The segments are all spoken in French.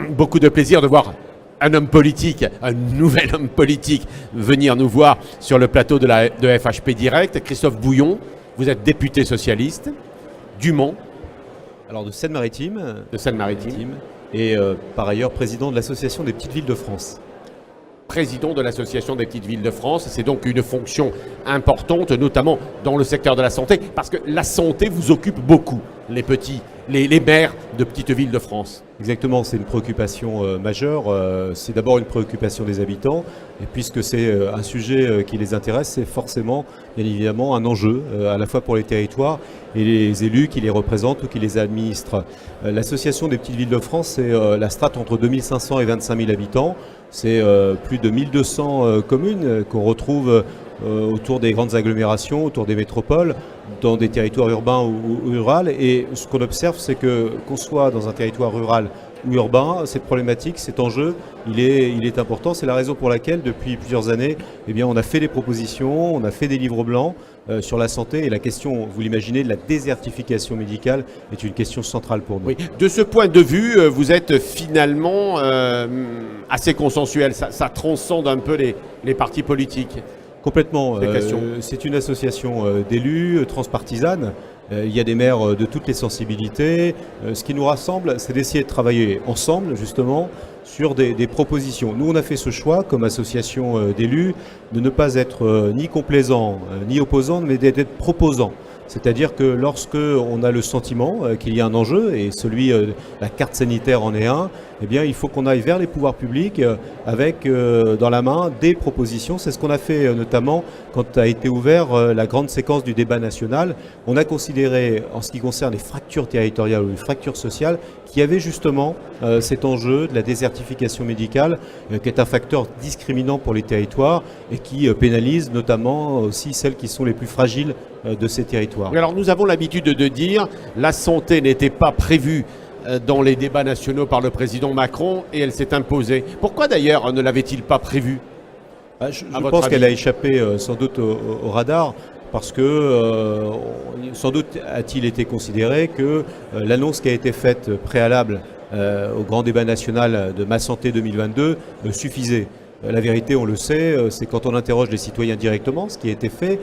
beaucoup de plaisir de voir un homme politique, un nouvel homme politique, venir nous voir sur le plateau de FHP Direct. Christophe Bouillon, vous êtes député socialiste du Mans. Alors de Seine-Maritime. De Seine-Maritime. Et par ailleurs président de l'Association des petites villes de France. Président de l'Association des petites villes de France. C'est donc une fonction importante, notamment dans le secteur de la santé, parce que la santé vous occupe beaucoup, les maires de petites villes de France. Exactement, c'est une préoccupation majeure. C'est d'abord une préoccupation des habitants, et puisque c'est un sujet qui les intéresse, c'est forcément, bien évidemment, un enjeu, à la fois pour les territoires et les élus qui les représentent ou qui les administrent. L'Association des petites villes de France, c'est la strate entre 2500 et 25 000 habitants. C'est plus de 1200 communes qu'on retrouve autour des grandes agglomérations, autour des métropoles, dans des territoires urbains ou ruraux. Et ce qu'on observe, c'est que qu'on soit dans un territoire rural ou urbain, cette problématique, cet enjeu, il est important. C'est la raison pour laquelle, depuis plusieurs années, eh bien, on a fait des propositions, on a fait des livres blancs sur la santé. Et la question, vous l'imaginez, de la désertification médicale est une question centrale pour nous. Oui. De ce point de vue, vous êtes finalement assez consensuel. Ça transcende un peu les partis politiques. Complètement. C'est une association d'élus transpartisane. Il y a des maires de toutes les sensibilités. Ce qui nous rassemble, c'est d'essayer de travailler ensemble, justement, sur des propositions. Nous, on a fait ce choix, comme association d'élus, de ne pas être ni complaisant, ni opposant, mais d'être proposant. C'est-à-dire que lorsque on a le sentiment qu'il y a un enjeu, et celui de la carte sanitaire en est un, eh bien, il faut qu'on aille vers les pouvoirs publics avec dans la main des propositions. C'est ce qu'on a fait notamment quand a été ouvert la grande séquence du débat national. On a considéré, en ce qui concerne les fractures territoriales ou les fractures sociales, qu'il y avait justement cet enjeu de la désertification médicale, qui est un facteur discriminant pour les territoires et qui pénalise notamment aussi celles qui sont les plus fragiles de ces territoires. Alors nous avons l'habitude de dire la santé n'était pas prévue dans les débats nationaux par le président Macron et elle s'est imposée. Pourquoi d'ailleurs ne l'avait-il pas prévue? Je pense qu'elle a échappé sans doute au radar. Parce que sans doute a-t-il été considéré que l'annonce qui a été faite préalable au grand débat national de Ma Santé 2022 suffisait. La vérité, on le sait, c'est quand on interroge les citoyens directement, ce qui a été fait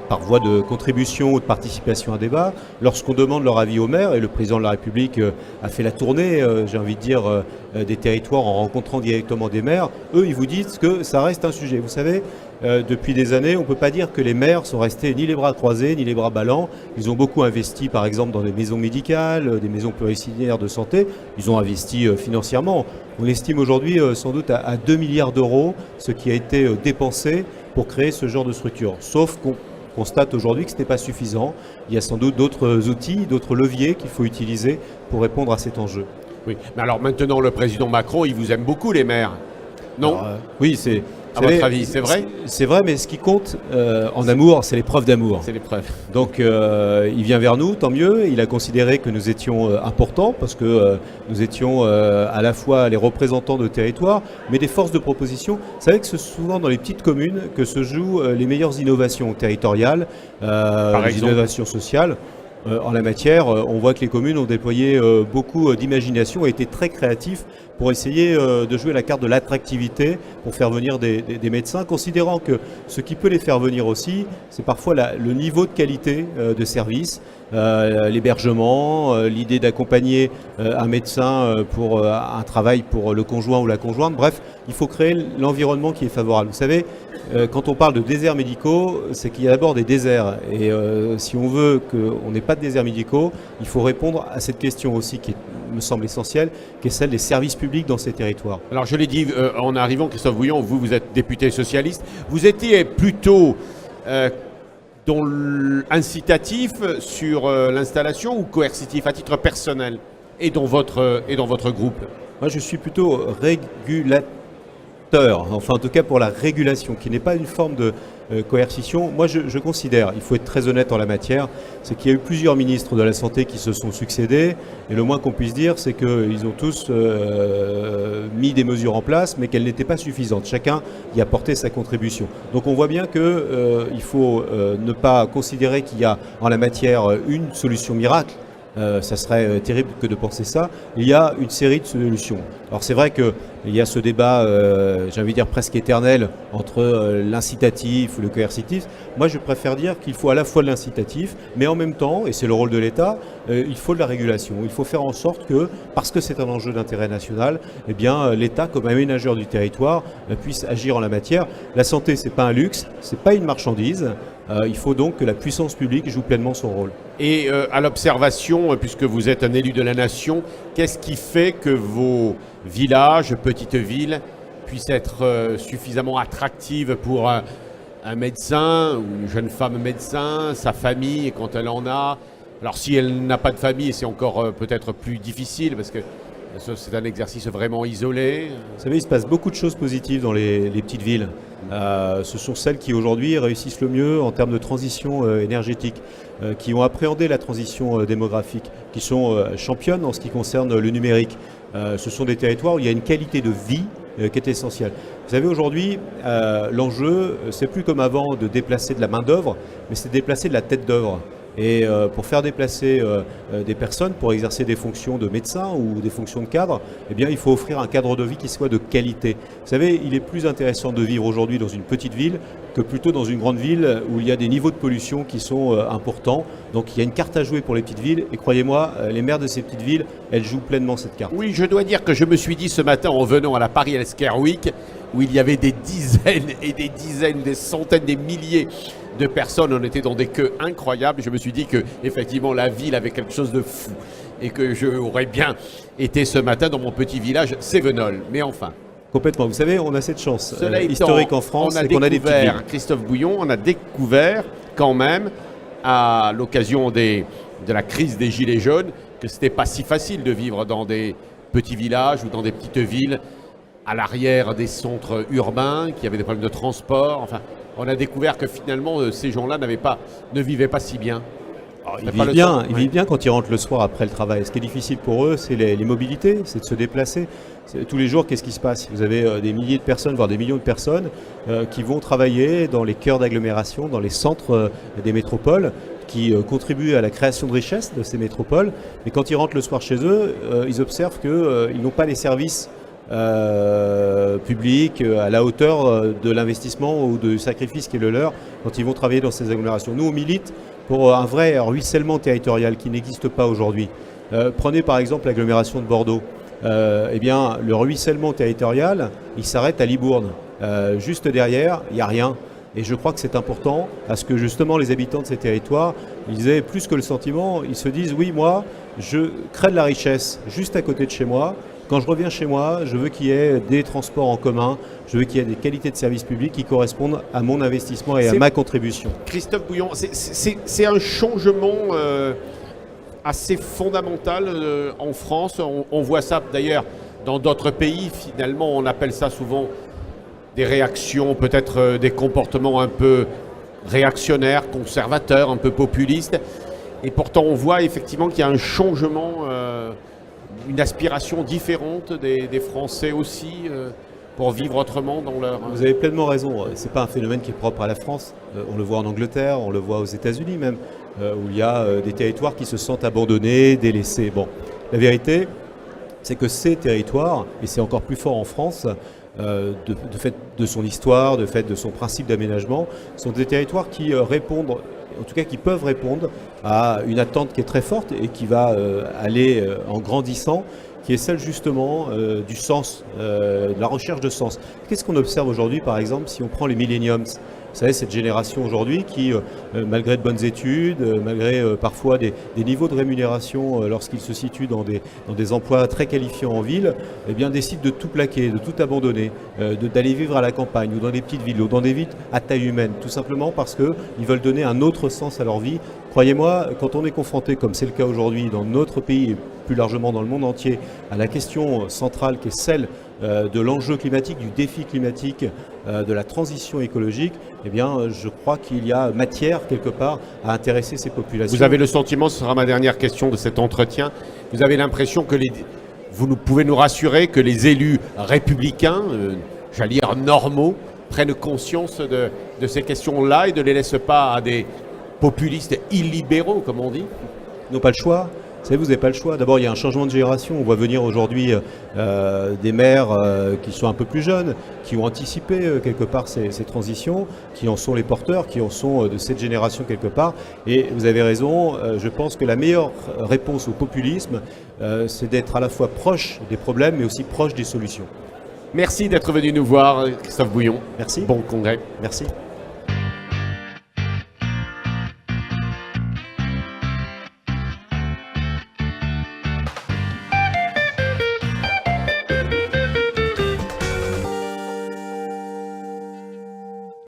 par voie de contribution ou de participation à un débat, lorsqu'on demande leur avis au maire, et le président de la République a fait la tournée, j'ai envie de dire, des territoires en rencontrant directement des maires, eux, ils vous disent que ça reste un sujet. Vous savez, depuis des années, on ne peut pas dire que les maires sont restés ni les bras croisés, ni les bras ballants. Ils ont beaucoup investi, par exemple, dans des maisons médicales, des maisons pluridisciplinaires de santé. Ils ont investi financièrement. On estime aujourd'hui sans doute à 2 milliards d'euros ce qui a été dépensé pour créer ce genre de structure. Sauf qu'on constate aujourd'hui que ce n'est pas suffisant. Il y a sans doute d'autres outils, d'autres leviers qu'il faut utiliser pour répondre à cet enjeu. Oui, mais alors maintenant, le président Macron, il vous aime beaucoup, les maires, non? Alors, oui, c'est... À votre avis, c'est vrai? C'est vrai, mais ce qui compte en amour, c'est les preuves d'amour. C'est les preuves. Donc il vient vers nous, tant mieux. Il a considéré que nous étions importants parce que nous étions à la fois les représentants de territoire, mais des forces de proposition. Vous savez que c'est souvent dans les petites communes que se jouent les meilleures innovations territoriales, les innovations sociales. En la matière, on voit que les communes ont déployé beaucoup d'imagination et été très créatifs pour essayer de jouer la carte de l'attractivité pour faire venir des médecins, considérant que ce qui peut les faire venir aussi, c'est parfois le niveau de qualité de service, l'hébergement, l'idée d'accompagner un médecin pour un travail pour le conjoint ou la conjointe. Bref, il faut créer l'environnement qui est favorable. Vous savez, quand on parle de déserts médicaux, c'est qu'il y a d'abord des déserts. Et si on veut qu'on n'ait pas de déserts médicaux, il faut répondre à cette question aussi qui me semble essentielle, qui est celle des services publics dans ces territoires. Alors je l'ai dit en arrivant, Christophe Bouillon, vous êtes député socialiste. Vous étiez plutôt incitatif sur l'installation ou coercitif à titre personnel et dans votre groupe? Moi je suis plutôt régulateur. Enfin en tout cas pour la régulation, qui n'est pas une forme de coercition. Moi je considère, il faut être très honnête en la matière, c'est qu'il y a eu plusieurs ministres de la Santé qui se sont succédés, et le moins qu'on puisse dire c'est qu'ils ont tous mis des mesures en place, mais qu'elles n'étaient pas suffisantes. Chacun y a apporté sa contribution. Donc on voit bien qu'il faut ne pas considérer qu'il y a en la matière une solution miracle. ça serait terrible que de penser ça. Il y a une série de solutions. Alors c'est vrai qu'il y a ce débat, j'ai envie de dire presque éternel, entre l'incitatif ou le coercitif. Moi je préfère dire qu'il faut à la fois de l'incitatif, mais en même temps, et c'est le rôle de l'État, il faut de la régulation. Il faut faire en sorte que, parce que c'est un enjeu d'intérêt national, eh bien l'État, comme aménageur du territoire, puisse agir en la matière. La santé, c'est pas un luxe, c'est pas une marchandise. Il faut donc que la puissance publique joue pleinement son rôle. Et à l'observation, puisque vous êtes un élu de la nation, qu'est-ce qui fait que vos villages, petites villes, puissent être suffisamment attractives pour un médecin ou une jeune femme médecin, sa famille quand elle en a? Alors si elle n'a pas de famille, c'est encore peut-être plus difficile parce que c'est un exercice vraiment isolé. Vous savez, il se passe beaucoup de choses positives dans les petites villes. Ce sont celles qui aujourd'hui réussissent le mieux en termes de transition énergétique, qui ont appréhendé la transition démographique, qui sont championnes en ce qui concerne le numérique. Ce sont des territoires où il y a une qualité de vie qui est essentielle. Vous savez, aujourd'hui, l'enjeu, c'est plus comme avant de déplacer de la main-d'œuvre, mais c'est de déplacer de la tête d'œuvre. Et pour faire déplacer des personnes, pour exercer des fonctions de médecin ou des fonctions de cadre, eh bien, il faut offrir un cadre de vie qui soit de qualité. Vous savez, il est plus intéressant de vivre aujourd'hui dans une petite ville que plutôt dans une grande ville où il y a des niveaux de pollution qui sont importants. Donc il y a une carte à jouer pour les petites villes et croyez-moi, les maires de ces petites villes, elles jouent pleinement cette carte. Oui, je dois dire que je me suis dit ce matin en venant à la Paris Healthcare Week, où il y avait des dizaines et des dizaines, des centaines, des milliers de personnes, on était dans des queues incroyables. Je me suis dit que effectivement la ville avait quelque chose de fou et que j'aurais bien été ce matin dans mon petit village Sévenol. Mais enfin. Complètement. Vous savez, on a cette chance historique en France, c'est qu'on a des petites villes. Christophe Bouillon, on a découvert quand même à l'occasion de la crise des Gilets jaunes que c'était pas si facile de vivre dans des petits villages ou dans des petites villes à l'arrière des centres urbains, qui avaient des problèmes de transport. Enfin, on a découvert que finalement, ces gens-là ne vivaient pas si bien. Alors, ils vivent bien quand ils rentrent le soir après le travail. Ce qui est difficile pour eux, c'est les mobilités, c'est de se déplacer. Tous les jours, qu'est-ce qui se passe? Vous avez des milliers de personnes, voire des millions de personnes qui vont travailler dans les cœurs d'agglomération, dans les centres des métropoles, qui contribuent à la création de richesses de ces métropoles. Mais quand ils rentrent le soir chez eux, ils observent qu'ils n'ont pas les services public à la hauteur de l'investissement ou du sacrifice qui est le leur quand ils vont travailler dans ces agglomérations. Nous, on milite pour un vrai ruissellement territorial qui n'existe pas aujourd'hui. Prenez par exemple l'agglomération de Bordeaux. Eh bien, le ruissellement territorial, il s'arrête à Libourne. Juste derrière, il n'y a rien. Et je crois que c'est important parce que justement les habitants de ces territoires, ils aient plus que le sentiment, ils se disent oui, moi, je crée de la richesse juste à côté de chez moi. Quand je reviens chez moi, je veux qu'il y ait des transports en commun, je veux qu'il y ait des qualités de services publics qui correspondent à mon investissement et à ma contribution. Christophe Bouillon, c'est un changement assez fondamental en France. On voit ça d'ailleurs dans d'autres pays. Finalement, on appelle ça souvent des réactions, peut-être des comportements un peu réactionnaires, conservateurs, un peu populistes. Et pourtant, on voit effectivement qu'il y a un changement, une aspiration différente des Français aussi pour vivre autrement dans leur... Vous avez pleinement raison. Ce n'est pas un phénomène qui est propre à la France. On le voit en Angleterre, on le voit aux États-Unis même, où il y a des territoires qui se sentent abandonnés, délaissés. Bon, la vérité, c'est que ces territoires, et c'est encore plus fort en France, de fait de son histoire, de fait de son principe d'aménagement, sont des territoires qui répondent, en tout cas qui peuvent répondre à une attente qui est très forte et qui va aller en grandissant, qui est celle justement du sens, de la recherche de sens. Qu'est-ce qu'on observe aujourd'hui par exemple si on prend les millenniums? Vous savez, cette génération aujourd'hui qui, malgré de bonnes études, malgré parfois des niveaux de rémunération lorsqu'ils se situent dans des emplois très qualifiants en ville, eh bien, décide de tout plaquer, de tout abandonner, d'aller vivre à la campagne ou dans des petites villes ou dans des villes à taille humaine, tout simplement parce qu'ils veulent donner un autre sens à leur vie. Croyez-moi, quand on est confronté, comme c'est le cas aujourd'hui dans notre pays et plus largement dans le monde entier, à la question centrale qui est celle de l'enjeu climatique, du défi climatique, de la transition écologique, eh bien, je crois qu'il y a matière, quelque part, à intéresser ces populations. Vous avez le sentiment, ce sera ma dernière question de cet entretien, vous avez l'impression que vous pouvez nous rassurer que les élus républicains, j'allais dire normaux, prennent conscience de ces questions-là et ne les laissent pas à des populistes illibéraux, comme on dit? Ils n'ont pas le choix. Vous savez, vous n'avez pas le choix. D'abord, il y a un changement de génération. On voit venir aujourd'hui des maires qui sont un peu plus jeunes, qui ont anticipé quelque part ces transitions, qui en sont les porteurs, qui en sont de cette génération quelque part. Et vous avez raison, je pense que la meilleure réponse au populisme, c'est d'être à la fois proche des problèmes, mais aussi proche des solutions. Merci d'être venu nous voir, Christophe Bouillon. Merci. Bon congrès. Merci.